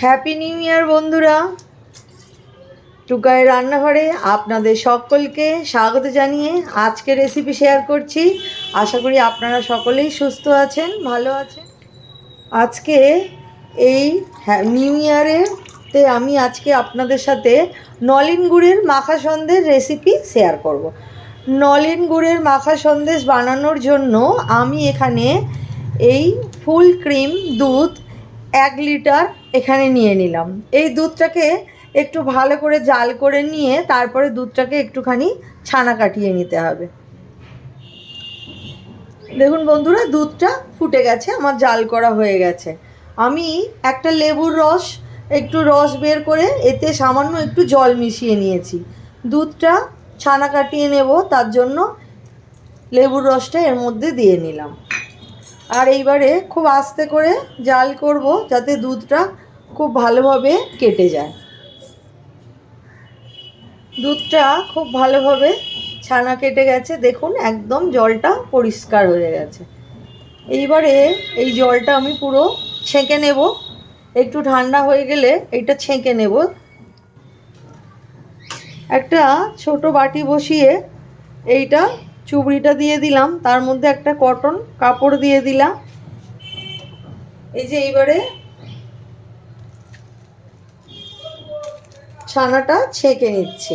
Happy new year বন্ধুরা। টুকাই রান্নাঘরে আপনাদের সকলকে স্বাগত জানিয়ে আজকে রেসিপি শেয়ার করছি। আশা করি আপনারা সকলেই সুস্থ আছেন, ভালো আছেন। আজকে এই নিউ ইয়ারেতে আমি আজকে আপনাদের সাথে নলেন গুড়ের মাখা সন্দেশ রেসিপি শেয়ার করব। নলেন গুড়ের মাখা সন্দেশ বানানোর জন্য আমি এখানে এই ফুল ক্রিম দুধ 1 লিটার এখানে নিয়ে নিলাম। এই দুধটাকে একটু ভালো করে জাল করে নিয়ে তারপরে দুধটাকে একটুখানি ছানা কাটিয়ে নিতে হবে। দেখুন বন্ধুরা, দুধটা ফুটে গেছে, আমার জাল করা হয়ে গেছে। আমি একটা লেবুর রস একটু রস বের করে এতে সামান্য একটু জল মিশিয়ে নিয়েছি। দুধটা ছানা কাটিয়ে নেব, তার জন্য লেবুর রসটা এর মধ্যে দিয়ে নিলাম। আর এইবারে খুব আস্তে করে জাল করব যাতে দুধটা খুব ভালোভাবে কেটে যায়। দুধটা খুব ভালোভাবে ছানা কেটে গেছে, দেখুন একদম জলটা পরিষ্কার হয়ে গেছে। এইবারে এই জলটা আমি পুরো ছেঁকে নেব। একটু ঠান্ডা হয়ে গেলে এইটা ছেঁকে নেব। একটা ছোট বাটি বসিয়ে এইটা চুবড়িটা দিয়ে দিলাম, তার মধ্যে একটা কটন কাপড় দিয়ে দিলাম। এই যে এইবারে ছানাটা ছেঁকে নিচ্ছি।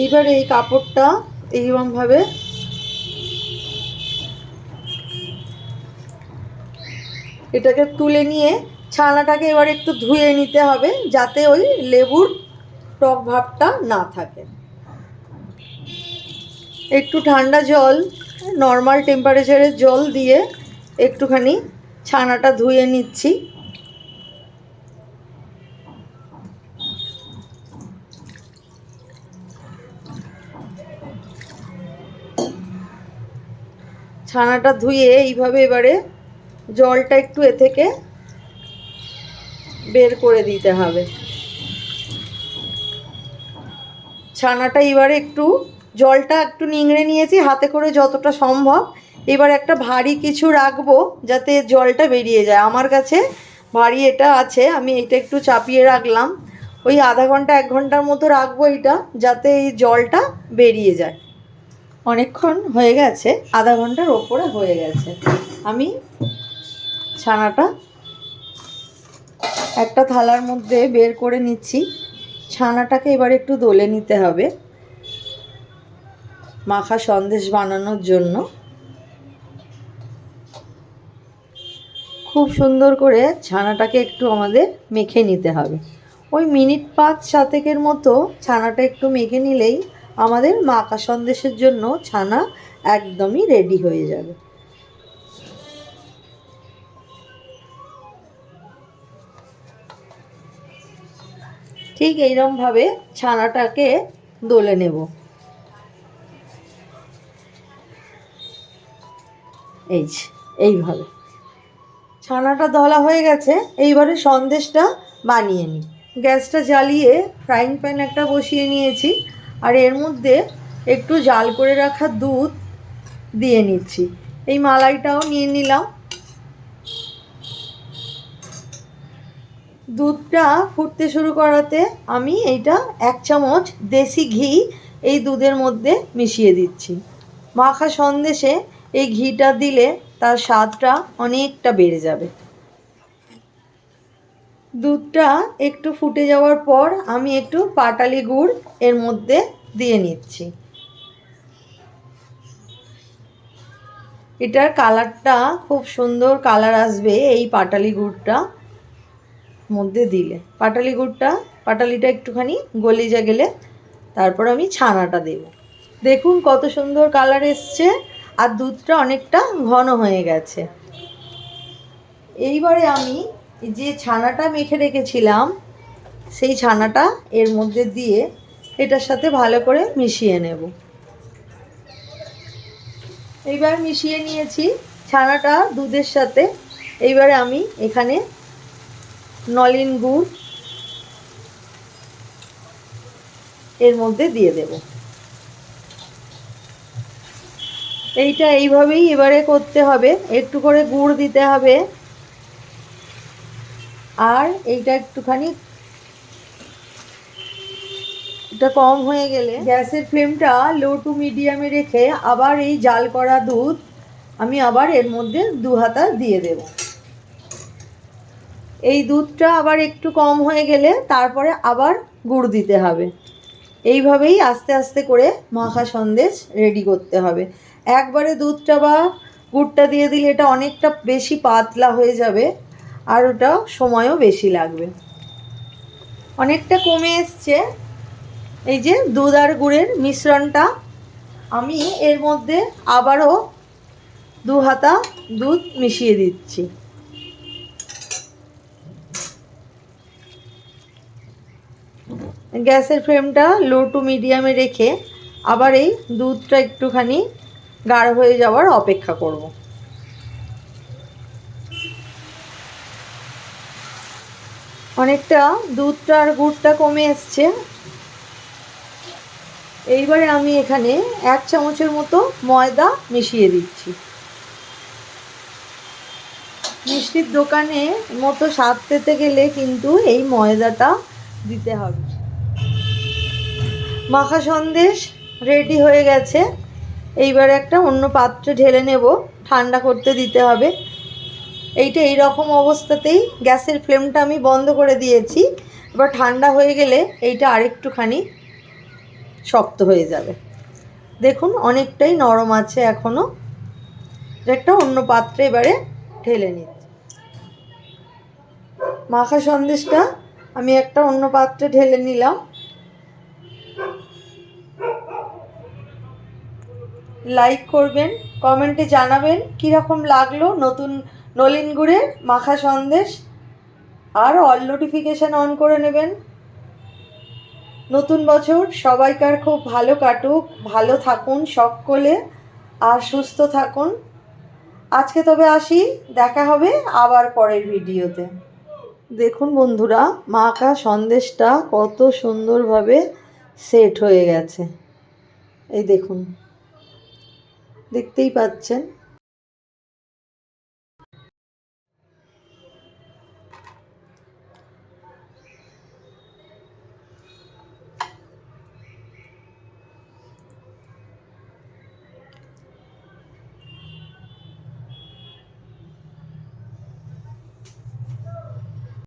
এইবারে এই কাপড়টা এইরকমভাবে এটাকে তুলে নিয়ে ছানাটাকে এবার একটু ধুয়ে নিতে হবে যাতে ওই লেবুর টক ভাবটা না থাকে। একটু ঠান্ডা জল, নর্মাল টেম্পারেচারের জল দিয়ে একটুখানি ছানাটা ধুয়ে নিচ্ছি। ছানাটা ধুয়ে এইভাবে এবারে জলটা একটু এ থেকে বের করে দিতে হবে। ছানাটা এবারে একটু জলটা একটু নিংড়ে নিয়েছি হাতে করে যতটা সম্ভব। এবার একটা ভারী কিছু রাখবো যাতে জলটা বেরিয়ে যায়। আমার কাছে ভারী এটা আছে, আমি এটা একটু চাপিয়ে রাখলাম। ওই আধা ঘন্টা 1 ঘন্টার মতো রাখবো এটা, যাতে এই জলটা বেরিয়ে যায়। অনেকক্ষণ হয়ে গেছে, আধা ঘন্টার ওপরে হয়ে গেছে। আমি ছানাটা একটা থালার মধ্যে বের করে নিচ্ছি। ছানাটাকে এবার একটু দলে নিতে হবে মাখা সন্দেশ বানানোর জন্য। খুব সুন্দর করে ছানাটাকে একটু আমাদের মেখে নিতে হবে। ওই মিনিট 5-7 মতো ছানাটা একটু মেখে নিলেই আমাদের মাখা সন্দেশের জন্য ছানা একদমই রেডি হয়ে যাবে। ঠিক এইরকমভাবে ছানাটাকে দলে নেব। এইভাবে ছানাটা দলা হয়ে গেছে। এইবারে সন্দেশটা বানিয়ে নিই। গ্যাসটা জ্বালিয়ে ফ্রাইং প্যান একটা বসিয়ে নিয়েছি, আর এর মধ্যে একটু জাল করে রাখা দুধ দিয়ে নিচ্ছি। এই মালাইটাও নিয়ে নিলাম। দুধটা ফুটতে শুরু করাতে আমি এইটা 1 চামচ দেশি ঘি এই দুধের মধ্যে মিশিয়ে দিচ্ছি। মাখা সন্দেশে এই ঘিটা দিলে তার স্বাদটা অনেকটা বেড়ে যাবে। দুধটা একটু ফুটে যাওয়ার পর আমি একটু পাটালি গুড় এর মধ্যে দিয়ে নিচ্ছি। এটার কালারটা খুব সুন্দর কালার আসবে এই পাটালি গুড়টা মধ্যে দিলে। পাটালিটা একটুখানি গলে গেলে তারপর আমি ছানাটা দেব। দেখুন কত সুন্দর কালার এসছে, আর দুধটা অনেকটা ঘন হয়ে গেছে। এইবারে আমি যে ছানাটা মেখে রেখেছিলাম সেই ছানাটা এর মধ্যে দিয়ে এটার সাথে ভালো করে মিশিয়ে নেব। এইবার মিশিয়ে নিয়েছি ছানাটা দুধের সাথে। এইবারে আমি এখানে নলেন গুড় এর মধ্যে দিয়ে দেব। এইটা এইভাবেই এবারে করতে হবে, একটু করে গুড় দিতে হবে। আর এইটা একটুখানি এটা কম হয়ে গেলে গ্যাসের ফ্লেমটা লো টু মিডিয়ামে রেখে আবার এই জাল করা দুধ আমি আবার এর মধ্যে 2 হাতা দিয়ে দেব। এই দুধটা আবার একটু কম হয়ে গেলে তারপরে আবার গুড় দিতে হবে। এইভাবেই আস্তে আস্তে করে মাখা সন্দেশ রেডি করতে হবে। একবারে দুধটা বা গুড়টা দিয়ে দিলে এটা অনেকটা বেশি পাতলা হয়ে যাবে, আর ওটা সময়ও বেশি লাগবে। অনেকটা কমে এসছে এই যে দুধ আর গুড়ের মিশ্রণটা। আমি এর মধ্যে আবারও 2 হাতা দুধ মিশিয়ে দিচ্ছি। গ্যাসের ফ্লেমটা লো টু মিডিয়ামে রেখে আবার এই দুধটা একটুখানি গাঢ় হয়ে যাওয়ার অপেক্ষা করব। অনেকটা দুধটা আর গুড়টা কমে এসছে। এইবারে আমি এখানে 1 চামচের মতো ময়দা মিশিয়ে দিচ্ছি। মিষ্টির দোকানে মতো স্বাদ পেতে গেলে কিন্তু এই ময়দাটা দিতে হবে। মাখা সন্দেশ রেডি হয়ে গেছে। এইবার একটা অন্য পাত্রে ঢেলে নেব, ঠান্ডা করতে দিতে হবে। এইটা এই রকম অবস্থাতেই গ্যাসের ফ্লেমটা আমি বন্ধ করে দিয়েছি। এবার ঠান্ডা হয়ে গেলে এইটা আরেকটুখানি শক্ত হয়ে যাবে। দেখুন অনেকটাই নরম আছে এখনও। একটা অন্য পাত্রে এবারে ঢেলে নিচ্ছি। মাখা সন্দেশটা আমি একটা অন্য পাত্রে ঢেলে নিলাম। লাইক করবেন, কমেন্টে জানাবেন কীরকম লাগলো নতুন নলেন গুড়ের মাখা সন্দেশ, আর অল নোটিফিকেশান অন করে নেবেন। নতুন বছর সবাইকার খুব ভালো কাটুক, ভালো থাকুন সকলে, আর সুস্থ থাকুন। আজকে তবে আসি, দেখা হবে আবার পরের ভিডিওতে। দেখুন বন্ধুরা, মাখা সন্দেশটা কত সুন্দরভাবে সেট হয়ে গেছে। এই দেখুন, দেখতেই পাচ্ছেন।